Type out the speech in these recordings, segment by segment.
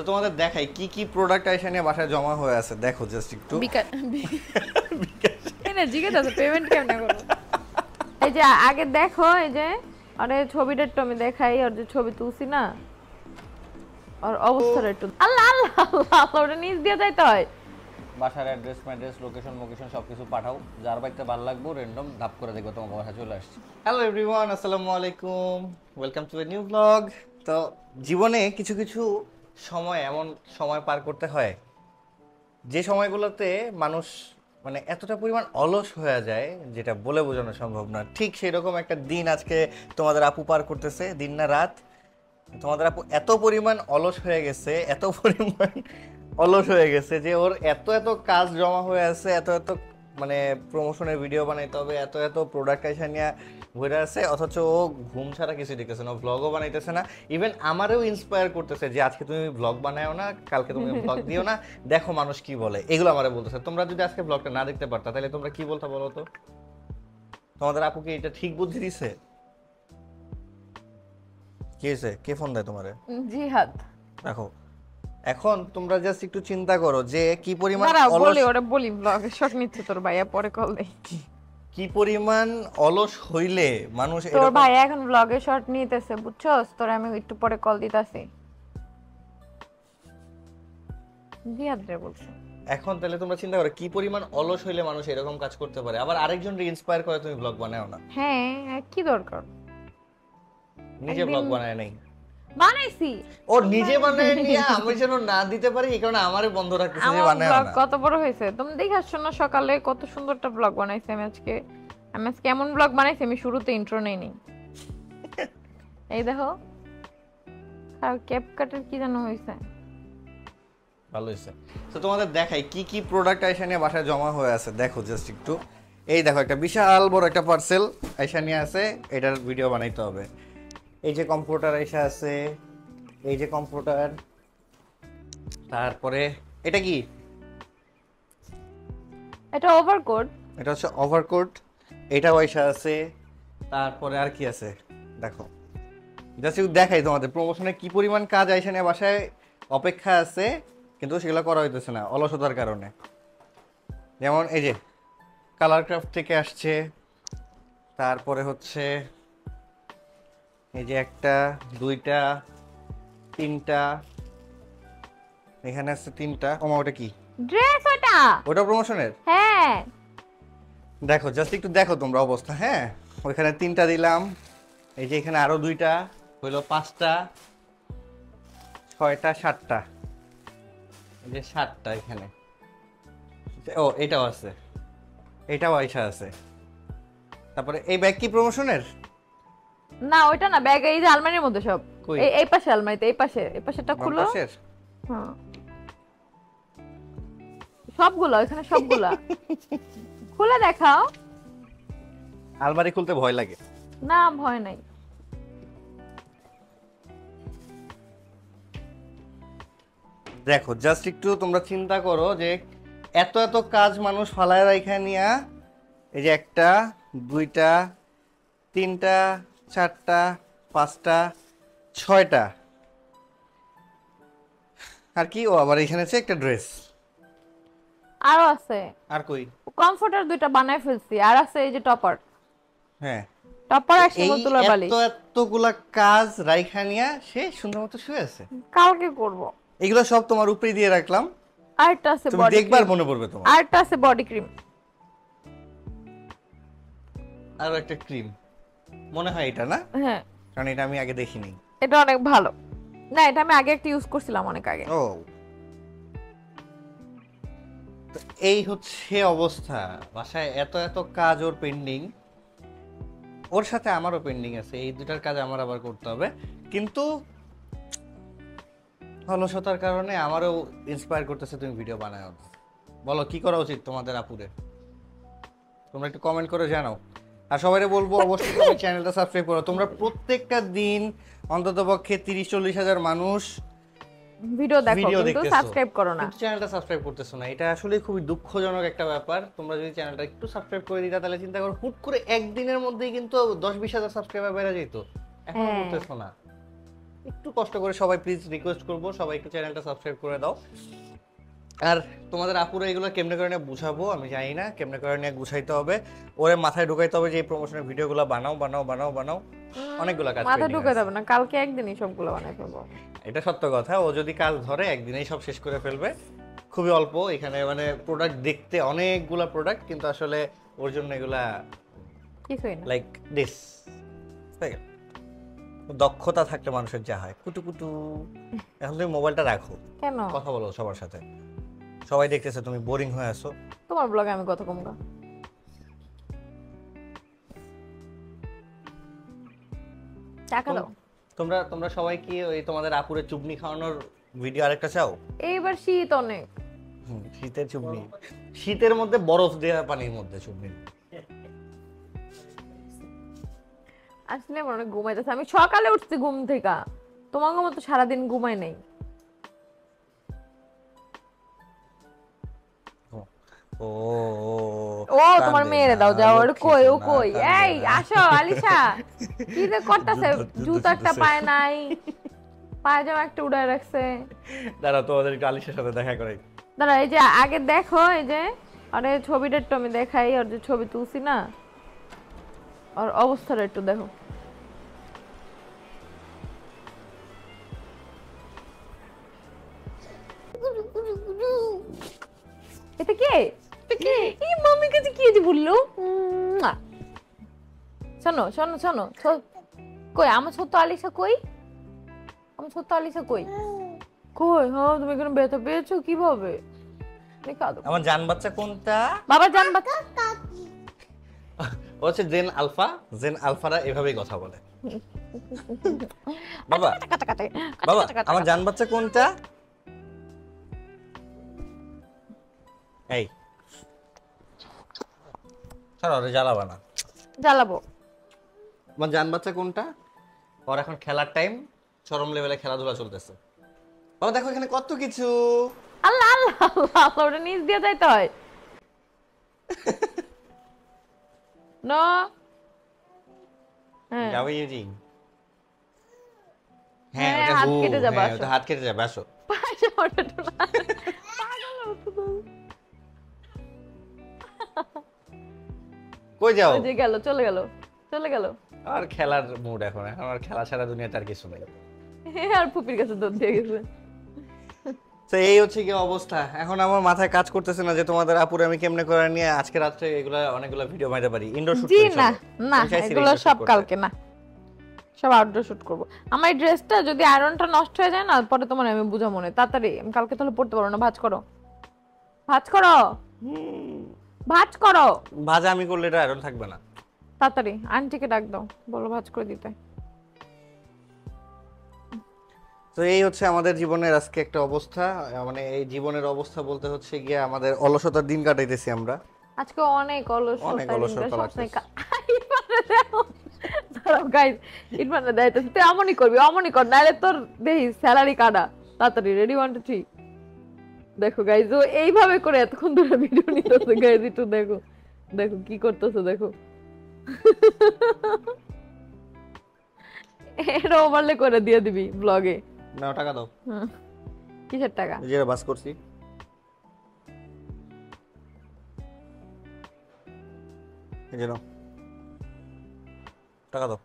তো তোমাদের দেখাই কি কি প্রোডাক্ট আইসা নিয়ে বাসায় জমা হয়ে আছে, দেখো জাস্ট একটু। এনে জিজ্ঞেস আছে পেমেন্ট কেমনে করব। এই যে আগে দেখো, এই যে আরে ছবিটা একটু আমি দেখাই, আর যে ছবি তুলছি না আর অবস্থাটা একটু আল্লাহ আল্লাহ আল্লাহ, ওটা নিচ দিয়ে যাইতে হয়। বাসার অ্যাড্রেস ম্যাড্রেস লোকেশন মোকেশন সবকিছু পাঠাও, যার বাড়িতে ভালো লাগবে র্যান্ডম ধাপ করে দেখবো তোমার বাসা চলে আসছে। হ্যালো এভরিওয়ান, আসসালামু আলাইকুম, welcome to a new blog. তো জীবনে কিছু কিছু সময় এমন সময় পার করতে হয় যে সময়গুলোতে মানুষ মানে এতটা পরিমাণ অলস হয়ে যায় যেটা বলে বোঝানো সম্ভব না। ঠিক সেই রকম একটা দিন আজকে তোমাদের আপু পার করতেছে, দিন না রাত। তোমাদের আপু এত পরিমাণ অলস হয়ে গেছে, এত পরিমাণ অলস হয়ে গেছে যে ওর এত এত কাজ জমা হয়ে আছে, এত এত মানে প্রমোশনের ভিডিও বানাইতে হবে, এত এত প্রোডাক্ট আইসা নিয়ে ঘুরে আছে, অথচ ও ঘুম ছাড়া কিছু দেখতেছে না, ভ্লগও বানাইতেছে না। ইভেন আমারও ইন্সপায়ার করতেছে যে আজকে তুমি ভ্লগ বানাও না, কালকে তুমি ভ্লগ দিও না, দেখো মানুষ কি বলে, এগুলো আমারে বলতেছে। তোমরা যদি আজকে ভ্লগটা না দেখতে পারতা তাহলে তোমরা কি বলতা বলো তো? তোমাদের আপু কি এটা ঠিক বুদ্ধি দিছে? কি হয়েছে? কে ফোন দেয় তোমারে? জিহাদ। দেখো এখন তোমরা জাস্ট একটু চিন্তা করো যে কি পরিমাণ বলি ওরে বলি ব্লগে শট নিচ্ছে তোর ভাইয়া, পরে কল দেই। কি পরিমাণ অলস হইলে মানুষ তোর এরকম। ভাইয়া এখন ব্লগে শট নিতেছে, বুঝছস? তোর আমি একটু পরে কল দিতাছি। জিহাদ রে বলছে। এখন তাহলে তোমরা চিন্তা করো কি পরিমাণ অলস হইলে মানুষ এরকম কাজ করতে পারে, আবার আরেকজনকে ইন্সপায়ার করে তুমি ব্লগ বানাও না। হ্যাঁ, কি দরকার? নিজে ব্লগ বানায় নাই, বানাইছি। ও নিজে বানায় নিয়ে আমি যেন না দিতে পারি এই কারণে আমারে বন্ধ রাখতেছে যে আমার বানায় ব্লগ না। কত বড় হয়েছে তুমি দেখে আসছো না, সকালে কত সুন্দরটা ব্লগ বানাইছি আমি আজকে। আমি আজকে এমন ব্লগ বানাইছি আমি শুরুতে ইন্ট্রো নেই। এই দেখো, আর ক্যাপকাটের কি জানো হয়েছে। ভালো হয়েছে। তো তোমাদের দেখাই কি কি প্রোডাক্ট আইসা নিয়ে বাসায় জমা হয়ে আছে, দেখো জাস্ট একটু। এই দেখো একটা বিশাল বড় একটা পার্সেল আইসা নিয়ে আছে, এটার ভিডিও বানাইতে হবে। এই যে কম্পিউটার আইসা আছে, এই যে কম্পিউটার, তারপরে এটা কি? এটা ওভারকোট। এটা হচ্ছে ওভারকোট, এটাও আইসা আছে। তারপরে আর কি আছে দেখো, জাস্ট একটু দেখাই তোমাদের প্রমোশনে কি পরিমাণ কাজ আইসা নিয়ে বাসায় অপেক্ষা আছে, কিন্তু সেগুলো করা হইতেছে না অলসতার কারণে। যেমন এই যে কালার ক্রাফট থেকে আসছে, তারপরে হচ্ছে এই যে একটা দুইটা তিনটা, এখানে আছে তিনটা। ওমা ওটা কি? ড্রেস ওটা। ওটা প্রমোশনের? হ্যাঁ দেখো জাস্ট একটু দেখো তোমরা অবস্থা। হ্যাঁ ওইখানে তিনটা দিলাম, এই যে এখানে আরো দুইটা, হইলো পাঁচটা, ছয়টা, সাতটা, এই যে সাতটা এখানে। ও এটাও আছে, এটাও আইসা আছে। তারপরে এই ব্যাগ কি প্রমোশনের? না ওইটা না, ব্যাগ এই যে আলমারির মধ্যে সব। কই? এই পাশে আলমারিতে, এই পাশে, এই পাশেটা খুলো। হ্যাঁ সবগুলো এখানে সবগুলা খুলে দেখাও। আলমারি খুলতে ভয় লাগে। না ভয় নাই। দেখো জাস্ট একটু তোমরা চিন্তা করো যে এত এত কাজ মানুষ ফালায় রাখা নিয়া, এই যে একটা দুইটা তিনটা চারটা পাঁচটা ছয়টা, আর কি? ও আবার এখানে আছে একটা ড্রেস। আরো আছে, আর কই? কমফোর্টার দুইটা বানায় ফেলছি, আর আছে এই যে টপার। হ্যাঁ টপার আছে এই বোতলের বালিশ। এত এতগুলা কাজ রাইখা নিয়া সে সুন্দর মতো শুয়ে আছে। কালকে করব। এগুলো সব তোমার উপরে দিয়ে রাখলাম, আরেকটা আছে তুমি বডি দেখবার ক্রিম। মনে পড়বে তোমার। আরেকটা আছে বডি ক্রিম। আর একটা ক্রিম মনে হয় এটা না? হ্যাঁ কারণ এটা আমি আগে দেখিনি। এটা অনেক ভালো। না এটা আমি আগে একটা ইউজ করছিলাম অনেক আগে। ও তো এই হচ্ছে অবস্থা, বাসায় এত এত কাজ ওর পেন্ডিং, ওর সাথে আমারও পেন্ডিং আছে, এই দুটার কাজ আমার আবার করতে হবে। কিন্তু অলসতার কারণে আমারও ইন্সপায়ার করতেছে তুমি ভিডিও বানাও। বলো কি করা উচিত তোমাদের আপুরে? তোমরা একটু কমেন্ট করে জানাও। আর সবাইকে বলবো অবশ্যই তুমি চ্যানেলটা সাবস্ক্রাইব করো। তোমরা প্রত্যেকটা দিন অন্ততপক্ষে 30-40 হাজার মানুষ ভিডিও দেখো ভিডিও কিন্তু দেখতেছো, সাবস্ক্রাইব করো না। কিন্তু চ্যানেলটা সাবস্ক্রাইব করতেছো না। এটা আসলে খুবই দুঃখজনক একটা ব্যাপার। তোমরা যদি চ্যানেলটা একটু সাবস্ক্রাইব করে দিতা তাহলে চিন্তা করো হুট করে একদিনের মধ্যেই কিন্তু 10-20 হাজার সাবস্ক্রাইবার বেড়ে যেত। এখন করতেছো না। একটু কষ্ট করে সবাই প্লিজ রিকোয়েস্ট করবো, সবাই একটু চ্যানেলটা সাবস্ক্রাইব করে দাও। আর তোমাদের আপুরা এগুলো কেমনে করে নিয়ে বুঝাবো আমি জানি না, কেমনে করে নিয়ে গুছাইতে হবে, ওরে মাথায় ঢুকাইতে হবে যে এই প্রমোশনের ভিডিওগুলো বানাও বানাও বানাও বানাও। অনেকগুলো কাজ মাথা pending ঢুকে আছে। যাবে না, কালকে একদিনই সবগুলো বানাই ফেলবো। এটা সত্য কথা, ও যদি কাজ ধরে একদিনেই সব শেষ করে ফেলবে। খুবই অল্প এখানে মানে প্রোডাক্ট দেখতে অনেকগুলা প্রোডাক্ট, কিন্তু আসলে ওর জন্য এগুলা কিছুই না। Like this. দক্ষতা থাকলে মানুষের যা হয় কুটু কুটু। এখন তুমি মোবাইলটা রাখো, কেন? কথা বলো সবার সাথে, সবাই দেখতেছে তুমি বোরিং হয়ে আছো। তোমার ব্লগে আমি কত কমগা। টাকা দাও। তোমরা তোমরা সবাই কি ওই তোমাদের আপুরে চুবনি খাওয়ানোর ভিডিও আরেকটা চাও? এইবার শীত অনেক। শীতের চুবনি, শীতের মধ্যে বরফ দেওয়া পানির মধ্যে চুবনি। আসলে আমার অনেক ঘুমাইতেছে, আমি সকালে উঠছি ঘুম থেকে, তোমার মতো সারাদিন ঘুমাই নাই। ও ও তোমার মেয়েরে দাও, যাও। ওর কই, ও কই? এই আসো আলিশা, কি যে করতেছে? জুতো একটা পায় নাই, পায়জামা একটা উড়ায় রাখছে। দাঁড়া তোমাদের একটু আলিশার সাথে দেখা করাই। দাঁড়া, এই যে আগে দেখো, এই যে আরে ছবিটা একটু আমি দেখাই, ওর যে ছবি তুলছি না, ওর অবস্থাটা একটু দেখো। এটা কে? এই মাম্মি কাছে কি যে বললো? শোনো শোনো শোনো, কই আমার ছোট্ট আলিশা কই? আমার ছোট্ট আলিশা কই? কই? হ্যাঁ, তুমি এখানে ব্যথা পেয়েছো কিভাবে? আমার জান বাচ্চা কোনটা? বাবা জান বাচ্চা। ও হচ্ছে জেন আলফা। জেন আলফারা এভাবেই কথা বলে। বাবা বাবা আমার জান বাচ্চা কোনটা? এই স্যার ওরে জ্বালাবা না। জ্বালাবো। আমার জান বাচ্চা কোনটা? ওর এখন খেলার টাইম, চরম লেভেলে খেলাধুলা চলতেছে। বাবা দেখো এখানে কত কিছু। আল্লাহ আল্লাহ আল্লাহ আল্লাহ, ওটা নিচ দিয়ে যাইতে হয়। নো হ্যাঁ যাবে ইউজিং। হ্যাঁ, ওটা হাত হু, কেটে যাবে, হ্যাঁ, আসো। ওটা হাত কেটে যাবে, আসো। পাশে ওটা তো না। পাগল হতো তো। কই যাও? ওই যে গেল, চলে গেল, চলে গেল। আর খেলার মুড এখন, এখন আর খেলা ছাড়া দুনিয়াতে আর কিছু নেই। আর ফুপির কাছে দৌড় দিয়ে গেছে। তো এই হচ্ছে কি অবস্থা। এখন আমার মাথায় কাজ করতেছে না যে তোমাদের আপুরে আমি কেমনে করে নিয়ে আজকে রাত্রে এগুলা অনেকগুলা ভিডিও বানাতে পারি। ইনডোর শুট জি করি না চলো। না, আমি চাইছি এগুলো indoor shoot সব করতে। কালকে না, সব আউটডোর শুট করব। আমার এই ড্রেসটা যদি আয়রনটা নষ্ট হয়ে যায় না, পরে তোমার আমি বুঝা মনে, তাড়াতাড়ি আমি কালকে তাহলে পড়তে পারবো না। ভাঁজ করো, ভাঁজ করো, ভাঁজ করো। ভাজা আমি করলে এটা আয়রন থাকবে না। তাড়াতাড়ি আন্টিকে ডাক দাও, বলো ভাঁজ করে দিতে। তো এই হচ্ছে আমাদের জীবনের আজকে একটা অবস্থা, মানে এই জীবনের অবস্থা বলতে হচ্ছে গিয়ে আমাদের অলসতার দিন কাটাইতেছি আমরা। আজকে অনেক অলস, অনেক অলসতা লাগছে। গাইস ইরফানে দেখাইতেছে, তুই এমনই করবি, অমনই কর, নাহলে তোর দেখি স্যালারি কাটা। তাড়াতাড়ি রেডি 1 2 3। দেখো গাইস, ও এইভাবে করে এতক্ষণ ধরে ভিডিও নিতেছে। গাইস একটু দেখো, দেখো কি করতেছে, দেখো। এর ওভারলে করে দিয়ে দিবি ব্লগে। নাও টাকা দাও। কিসের টাকা? যেটা বাস করছি। এই যে নাও। টাকা দাও।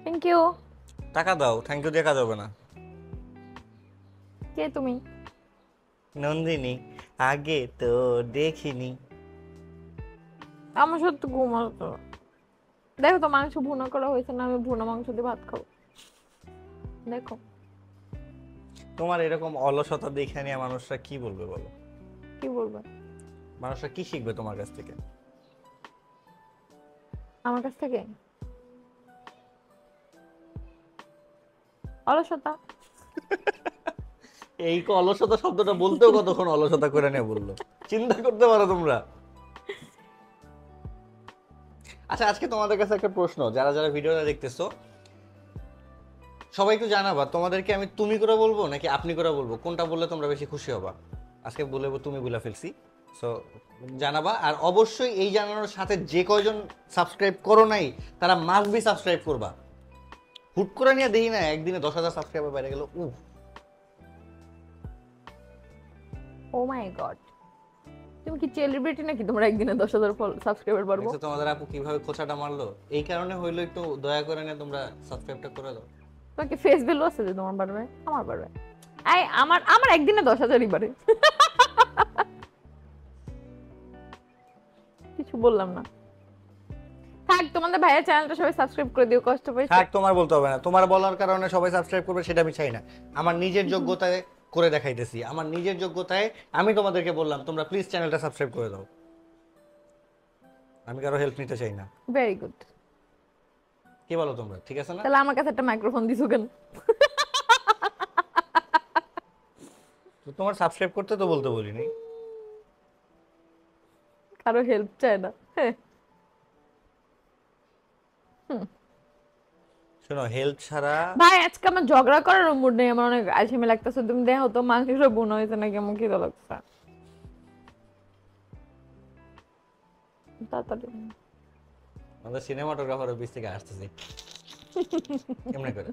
Thank you. টাকা দাও, থ্যাংক ইউ দিয়ে কাজ হবে না। কে তুমি? নন্দিনী, আগে তো দেখিনি। আমার সত্যি ঘুম আসতো। দেখো তো মাংস ভুনা করা হয়েছে না, আমি ভুনা মাংস দিয়ে ভাত খাবো। দেখো তোমার এরকম অলসতা দেখে নিয়ে মানুষরা কি বলবে বলো? কি বলবে? মানুষরা কি শিখবে তোমার কাছ থেকে? আমার কাছ থেকে অলসতা। এই অলসতা শব্দটা বলতেও কতক্ষণ অলসতা করে নিয়ে বললো, চিন্তা করতে পারো তোমরা। আচ্ছা আজকে তোমাদের কাছে একটা প্রশ্ন, যারা যারা ভিডিওটা দেখতেছো সবাই একটু জানাবা, তোমাদেরকে আমি তুমি করে বলবো নাকি আপনি করে বলবো, কোনটা বললে তোমরা বেশি খুশি হবা? আজকে বলে তুমি বলে ফেলছি, সো জানাবা। আর অবশ্যই এই জানানোর সাথে যে কয়জন সাবস্ক্রাইব করো নাই তারা মাস্ট বি সাবস্ক্রাইব করবা। হুট করে নিয়ে দেখি না একদিনে 10,000 সাবস্ক্রাইবার বাইরে গেল। ও মাই গড, তুমি কি সেলিব্রিটি নাকি তোমরা একদিনে 10,000 সাবস্ক্রাইবার পারবো? দেখছো তোমাদের আপু কিভাবে খোঁচাটা মারলো? এই কারণে হইলো, একটু দয়া করে না তোমরা সাবস্ক্রাইবটা করে দাও। তোমার কি ফেস ভ্যালু আছে যে তোমার পারবে? আমার পারবে। আমার আমার একদিনে 10,000ই পারে। কিছু বললাম না। থাক, তোমাদের ভাইয়ের চ্যানেলটা সবাই সাবস্ক্রাইব করে দিও, কষ্ট পাইছো। থাক, তোমার বলতে হবে না। তোমার বলার কারণে সবাই সাবস্ক্রাইব করবে সেটা আমি চাই না। আমার নিজের যোগ্যতায় করে দেখাইতেছি। আমার নিজের যোগ্যতায় আমি তোমাদেরকে বললাম তোমরা প্লিজ চ্যানেলটা সাবস্ক্রাইব করে দাও। আমি কারো হেল্প নিতে চাই না। Very good. কি বলো তোমরা, ঠিক আছে না? তাহলে আমার কাছে একটা মাইক্রোফোন দিছো কেন? তো তোমার সাবস্ক্রাইব করতে তো বলতে বলিনি। কারো হেল্প চায় না। হ্যাঁ। শোনো, হেল্প ছাড়া ভাই আজকে আমার ঝগড়া করার মুড নেই, আমার অনেক আলসেমি লাগতেছে। তুমি দেখো তো মাংস বোনা হয়েছে নাকি, আমার কি লাগছে। তাড়াতাড়ি আমাদের সিনেমাটোগ্রাফার অফিস থেকে আসতেছি। কেমনে করে?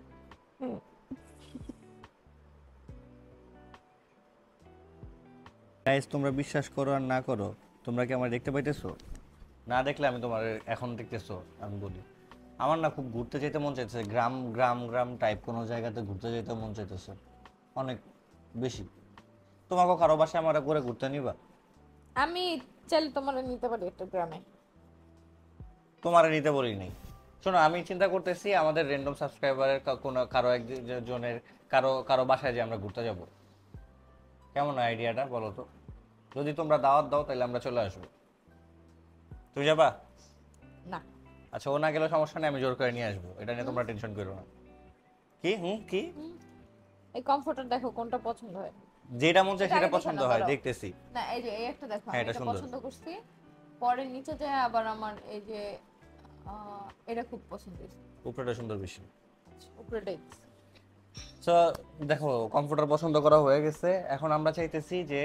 গাইস, তোমরা বিশ্বাস করো আর না করো, তোমরা কি আমার দেখতে পাইতেছো? না দেখলে আমি তোমার এখন দেখতেছো। আমি বলি, আমার না খুব ঘুরতে যেতে মন চাইতেছে। গ্রাম গ্রাম গ্রাম টাইপ কোনো জায়গাতে ঘুরতে যেতে মন চাইতেছে অনেক বেশি। তোমাকে কারো বাসায় আমার করে ঘুরতে নিবা? আমি চাইলে তোমার নিতে পারি একটা গ্রামে। তোমারে নিতে বলি নাই। শোনো, আমি চিন্তা করতেছি আমাদের র্যান্ডম সাবস্ক্রাইবারের কোনো কারো একজনের কারো কারো বাসায় যে আমরা ঘুরতে যাব। কেমন আইডিয়াটা বলো তো? যদি তোমরা দাওয়াত দাও তাহলে আমরা চলে আসবো। তুই যাবা? না। আচ্ছা, ও না গেলে সমস্যা নেই, আমি জোর করে নিয়ে আসবো। এটা নিয়ে তোমরা টেনশন করো না। কি এই কমফোর্টার দেখো কোনটা পছন্দ হয়। যেটা মন চায় এটা সেটা আগে পছন্দ দেখে নাও, হয়, দাঁড়াও। দেখতেছি। না এই যে এই একটা দেখো, হ্যাঁ, আমি এটা এটা সুন্দর। পছন্দ করছি। পরে নিচে যায় আবার আমার এই যে এটা খুব পছন্দ হয়েছে। উপরেটা সুন্দর বেশি। উপরে ডেক্স। সো দেখো, কম্পিউটার পছন্দ করা হয়ে গেছে। এখন আমরা চাইতেছি যে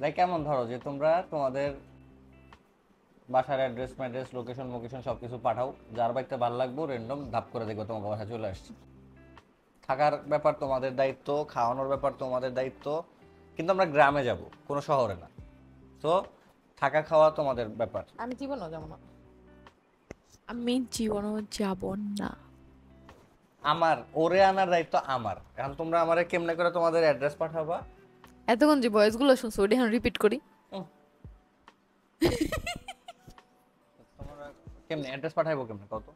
লাইক কেমন, ধরো যে তোমরা তোমাদের বাসার অ্যাড্রেস ম্যাড্রেস লোকেশন মোকেশন সবকিছু পাঠাও। যার বাড়িতে ভালো লাগবে র্যান্ডম ধাপ করে দেখবো তোমার বাসায় চলে আসছে। থাকার ব্যাপার তোমাদের দায়িত্ব, খাওয়ানোর ব্যাপার তোমাদের দায়িত্ব। কিন্তু আমরা গ্রামে যাব, কোনো শহরে না। তো থাকা খাওয়া তোমাদের ব্যাপার। আমি জীবনও যাব না। আমি জীবনও যাব না। আমার ওরে আনার দায়িত্ব আমার। এখন তোমরা আমারে কেমনে করে তোমাদের অ্যাড্রেস পাঠাবা? এতক্ষণ যে ভয়েসগুলো শুনছো ওটা এখন রিপিট করি। তোমরা কেমনে অ্যাড্রেস পাঠাইবো কেমনে কত?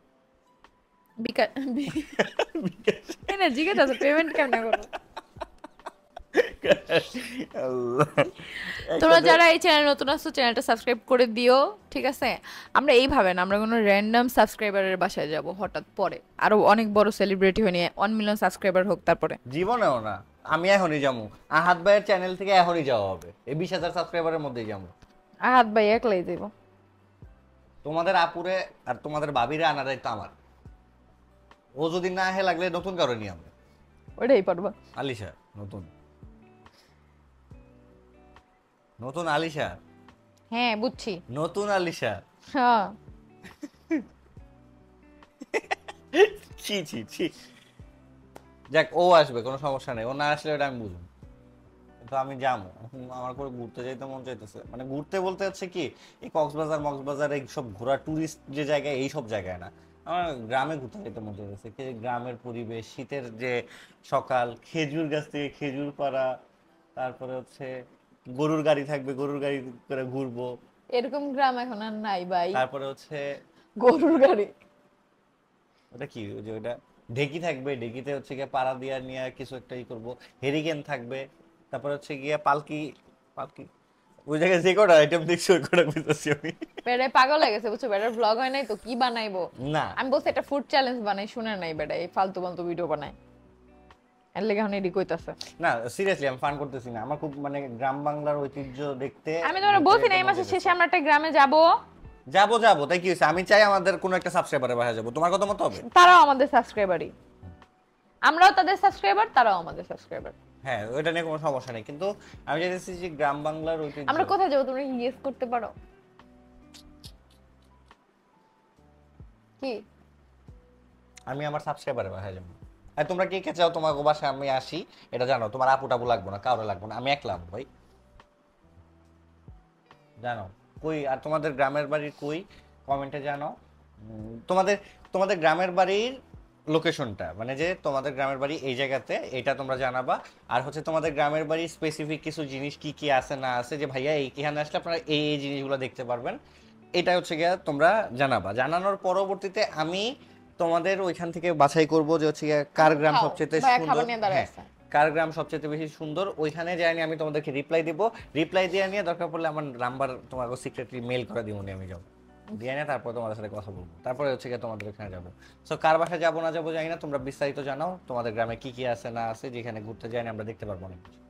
না জিজ্ঞেস আছে পেমেন্ট কেমন করবো। তোমরা যারা এই চ্যানেল নতুন আসছো চ্যানেলটা সাবস্ক্রাইব করে দিও, ঠিক আছে? আমরা এইভাবে না, আমরা কোনো র্যান্ডম সাবস্ক্রাইবারের বাসায় যাব হঠাৎ, পরে আরো অনেক বড় সেলিব্রিটি হয়ে নিয়ে 1 মিলিয়ন সাবস্ক্রাইবার হোক তারপরে। জীবনেও না। আমি এখনই যাবো, আহাত ভাইয়ের চ্যানেল থেকে এখনই যাওয়া হবে। এই 20,000 সাবস্ক্রাইবারের মধ্যেই যাবো। আহাত ভাই একলাই যাইব। তোমাদের আপুরে আর তোমাদের ভাবিরে আনার দায়িত্ব আমার। ও যদি না হে লাগলে নতুন কারো নিয়ে আমরা। ওইটাই পারবা। আলিশা নতুন নতুন আলিশা হ্যাঁ বুঝছি। নতুন আলিশা। হ্যাঁ ছি ছি ছি। যাক, ও আসবে, কোনো সমস্যা নেই। ও না আসলে ওটা আমি বুঝবো। কিন্তু আমি যাবো। আমার করে ঘুরতে যেতে মন চাইতেছে। মানে ঘুরতে বলতে হচ্ছে কি, এই কক্সবাজার এই সব ঘোরা টুরিস্ট যে জায়গায়, এই সব জায়গায় না। আমার গ্রামে ঘুরতে যেতে মন চাইতেছে। গ্রামের পরিবেশ, শীতের যে সকাল, খেজুর গাছ থেকে খেজুর পাড়া, তারপরে হচ্ছে গরুর গাড়ি থাকবে, গরুর গাড়ি করে ঘুরবো। এরকম গ্রাম এখন আর নাই ভাই। তারপরে হচ্ছে গরুর গাড়ি। ওটা কি, ওই যে ওটা ঢেকি থাকবে, ঢেকিতে হচ্ছে গিয়ে পাড়া দিয়া নিয়ে কিছু একটা ই করবো। হেরিকেন থাকবে। তারপরে হচ্ছে গিয়ে পালকি পালকি ওই জায়গায় যে কটা আইটেম দেখছি ওই কটা বুঝতেছি আমি। বেড়ে পাগল হয়ে গেছে বুঝছো, বেড়ার ব্লগ হয় নাই তো কি বানাইবো। না, আমি বলছি একটা ফুড চ্যালেঞ্জ বানাই, শুনে নাই বেড়া এই ফালতু ফালতু ভিডিও বানায়। এর লেগে এখন এডি কইতাছে। না সিরিয়াসলি আমি ফান করতেছি না। আমার খুব মানে গ্রাম বাংলার ঐতিহ্য দেখতে। আমি তোমার বলছি না এই মাসের শেষে আমরা একটা গ্রামে যাব। যাবো তাই কি হয়েছে? আমি চাই আমাদের কোনো একটা সাবস্ক্রাইবারের বাসা যাবো। তোমার কথা মতো হবে? তারাও আমাদের সাবস্ক্রাইবারই, আমরাও তাদের সাবস্ক্রাইবার, তারাও আমাদের সাবস্ক্রাইবার। হ্যাঁ, ওইটা নিয়ে কোনো সমস্যা নেই। কিন্তু আমি চাইতেছি যে গ্রাম বাংলার ঐতিহ্য। আমরা কোথায় যাবো তোমরা গেস করতে পারো কি? আমি আমার সাবস্ক্রাইবারের বাসায় যাবো। আর তোমরা কে কে চাও তোমার বাসায় আমি আসি এটা জানো, তোমার আপু টাপু লাগবো না, কারো লাগবো না, আমি একলা আসবো ভাই, জানো কই। আর তোমাদের গ্রামের বাড়ির কই কমেন্টে জানো। তোমাদের তোমাদের গ্রামের বাড়ির লোকেশনটা, মানে যে তোমাদের গ্রামের বাড়ি এই জায়গাতে, এটা তোমরা জানাবা। আর হচ্ছে তোমাদের গ্রামের বাড়ির স্পেসিফিক কিছু জিনিস কি কি আছে না আছে, যে ভাইয়া এইখানে আসলে আপনারা এই এই জিনিসগুলো দেখতে পারবেন, এটা হচ্ছে গিয়া তোমরা জানাবা। জানানোর পরবর্তীতে আমি তোমাদের ওইখান থেকে বাছাই করব যে হচ্ছে গিয়া কার গ্রাম খাও, সবচেয়ে ভাইয়া সুন্দর, খাবার নিয়ে দাঁড়ায় হ্যাঁ, আছে। কার গ্রাম সবচেয়ে বেশি সুন্দর, ওইখানে যাই আমি তোমাদেরকে রিপ্লাই দিব। রিপ্লাই দিয়ে নিয়ে দরকার পড়লে আমার নাম্বার তোমাকে সিক্রেটলি মেল করে দিব, আমি যাবো দিয়ে নিয়ে তারপর তোমাদের সাথে কথা বলবো, তারপরে হচ্ছে গিয়ে তোমাদের ওখানে যাবো। সো কার বাসায় যাবো না যাবো জানি না, তোমরা বিস্তারিত জানাও তোমাদের গ্রামে কি কি আছে না আছে, যেখানে ঘুরতে যাই আমরা দেখতে পারবো অনেক কিছু।